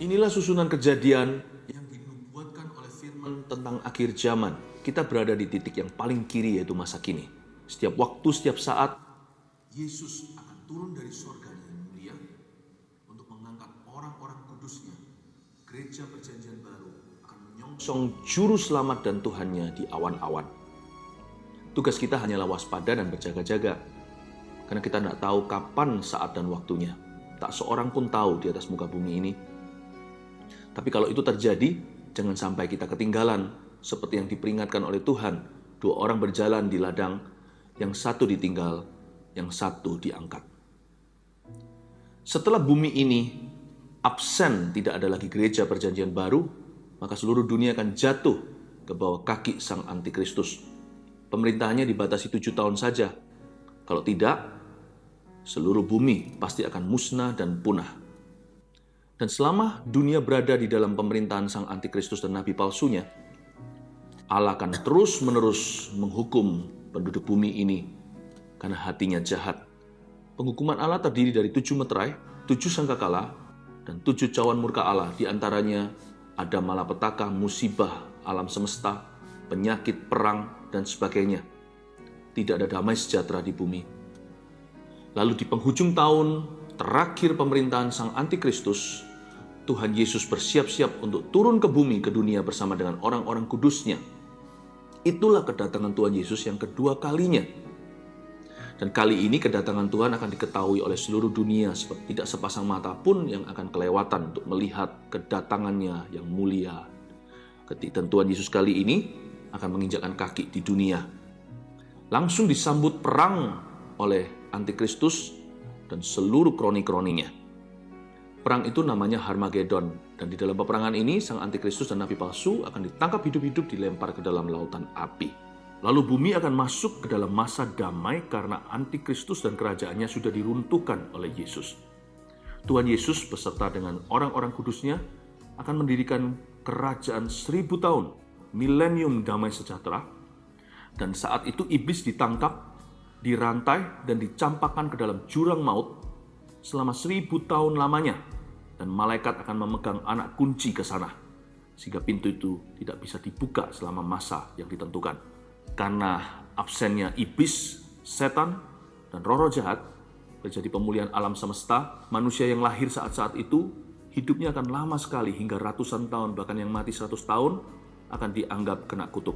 Inilah susunan kejadian yang dinubuatkan oleh firman tentang akhir zaman. Kita berada di titik yang paling kiri, yaitu masa kini. Setiap waktu, setiap saat, Yesus akan turun dari surganya yang mulia untuk mengangkat orang-orang kudusnya. Gereja perjanjian baru akan menyongsong juru selamat dan Tuhannya di awan-awan. Tugas kita hanyalah waspada dan berjaga-jaga, karena kita tidak tahu kapan saat dan waktunya. Tak seorang pun tahu di atas muka bumi ini. Tapi kalau itu terjadi, jangan sampai kita ketinggalan, seperti yang diperingatkan oleh Tuhan. 2 orang berjalan di ladang, yang satu ditinggal, yang satu diangkat. Setelah bumi ini absen, tidak ada lagi gereja perjanjian baru, maka seluruh dunia akan jatuh ke bawah kaki sang antikristus. Pemerintahannya dibatasi 7 tahun saja. Kalau tidak, seluruh bumi pasti akan musnah dan punah. Dan selama dunia berada di dalam pemerintahan sang antikristus dan nabi palsunya, Allah akan terus-menerus menghukum penduduk bumi ini karena hatinya jahat. Penghukuman Allah terdiri dari 7 meterai, 7 sangkakala, dan 7 cawan murka Allah. Di antaranya ada malapetaka, musibah, alam semesta, penyakit, perang, dan sebagainya. Tidak ada damai sejahtera di bumi. Lalu di penghujung tahun terakhir pemerintahan sang antikristus, Tuhan Yesus bersiap-siap untuk turun ke bumi, ke dunia bersama dengan orang-orang kudusnya. Itulah kedatangan Tuhan Yesus yang kedua kalinya. Dan kali ini kedatangan Tuhan akan diketahui oleh seluruh dunia, sebab tidak sepasang mata pun yang akan kelewatan untuk melihat kedatangannya yang mulia. Dan Tuhan Yesus kali ini akan menginjakkan kaki di dunia. Langsung disambut perang oleh antikristus dan seluruh kroni-kroninya. Perang itu namanya Harmagedon, dan di dalam peperangan ini sang antikristus dan nabi palsu akan ditangkap hidup-hidup, dilempar ke dalam lautan api. Lalu bumi akan masuk ke dalam masa damai karena antikristus dan kerajaannya sudah diruntuhkan oleh Yesus. Tuhan Yesus beserta dengan orang-orang kudusnya akan mendirikan kerajaan 1000 tahun, milenium damai sejahtera, dan saat itu iblis ditangkap, dirantai, dan dicampakkan ke dalam jurang maut selama 1000 tahun lamanya, dan malaikat akan memegang anak kunci ke sana, sehingga pintu itu tidak bisa dibuka selama masa yang ditentukan. Karena absennya iblis, setan, dan roh-roh jahat, terjadi pemulihan alam semesta. Manusia yang lahir saat-saat itu, hidupnya akan lama sekali, hingga ratusan tahun, bahkan yang mati 100 tahun akan dianggap kena kutuk.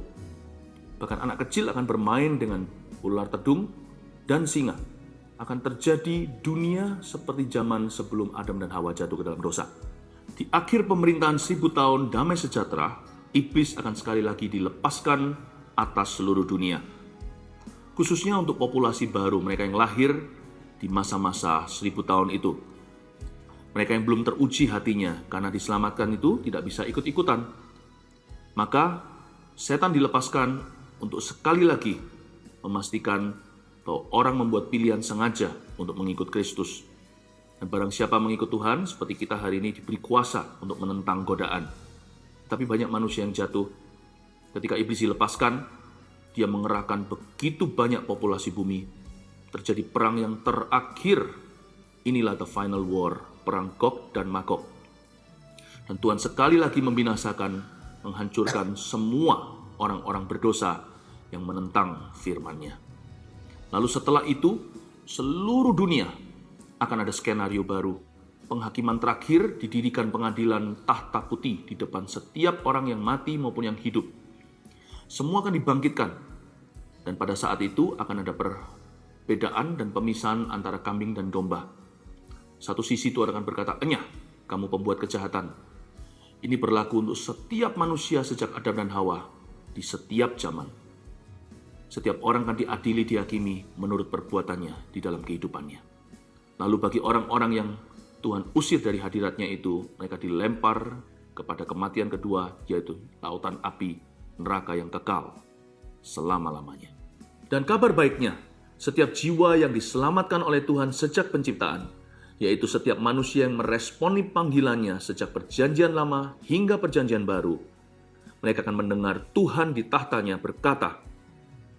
Bahkan anak kecil akan bermain dengan ular tedung dan singa. Akan terjadi dunia seperti zaman sebelum Adam dan Hawa jatuh ke dalam dosa. Di akhir pemerintahan 1000 tahun damai sejahtera, iblis akan sekali lagi dilepaskan atas seluruh dunia. Khususnya untuk populasi baru, mereka yang lahir di masa-masa 1000 tahun itu. Mereka yang belum teruji hatinya karena diselamatkan itu tidak bisa ikut-ikutan. Maka setan dilepaskan untuk sekali lagi memastikan bahwa orang membuat pilihan sengaja untuk mengikut Kristus. Dan barang siapa mengikut Tuhan, seperti kita hari ini diberi kuasa untuk menentang godaan. Tapi banyak manusia yang jatuh. Ketika iblis dilepaskan, dia mengerahkan begitu banyak populasi bumi. Terjadi perang yang terakhir. Inilah the final war, perang Gog dan Magog. Dan Tuhan sekali lagi membinasakan, menghancurkan semua orang-orang berdosa yang menentang firman-Nya. Lalu setelah itu, seluruh dunia akan ada skenario baru. Penghakiman terakhir, didirikan pengadilan tahta putih di depan setiap orang yang mati maupun yang hidup. Semua akan dibangkitkan. Dan pada saat itu akan ada perbedaan dan pemisahan antara kambing dan domba. Satu sisi Tuhan akan berkata, "Enyah, kamu pembuat kejahatan." Ini berlaku untuk setiap manusia sejak Adam dan Hawa di setiap zaman. Setiap orang akan diadili, dihakimi menurut perbuatannya di dalam kehidupannya. Lalu bagi orang-orang yang Tuhan usir dari hadiratnya itu, mereka dilempar kepada kematian kedua, yaitu lautan api, neraka yang kekal selama-lamanya. Dan kabar baiknya, setiap jiwa yang diselamatkan oleh Tuhan sejak penciptaan, yaitu setiap manusia yang meresponi panggilannya sejak perjanjian lama hingga perjanjian baru, mereka akan mendengar Tuhan di tahtanya berkata,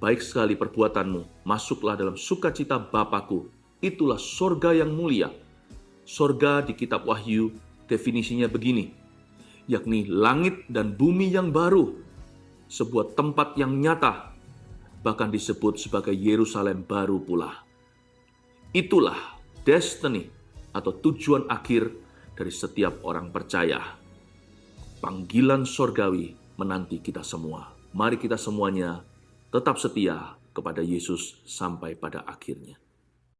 "Baik sekali perbuatanmu, masuklah dalam sukacita Bapa-Ku." Itulah sorga yang mulia. Sorga di kitab Wahyu definisinya begini, yakni langit dan bumi yang baru, sebuah tempat yang nyata, bahkan disebut sebagai Yerusalem baru pula. Itulah destiny atau tujuan akhir dari setiap orang percaya. Panggilan sorgawi menanti kita semua. Mari kita semuanya tetap setia kepada Yesus sampai pada akhirnya.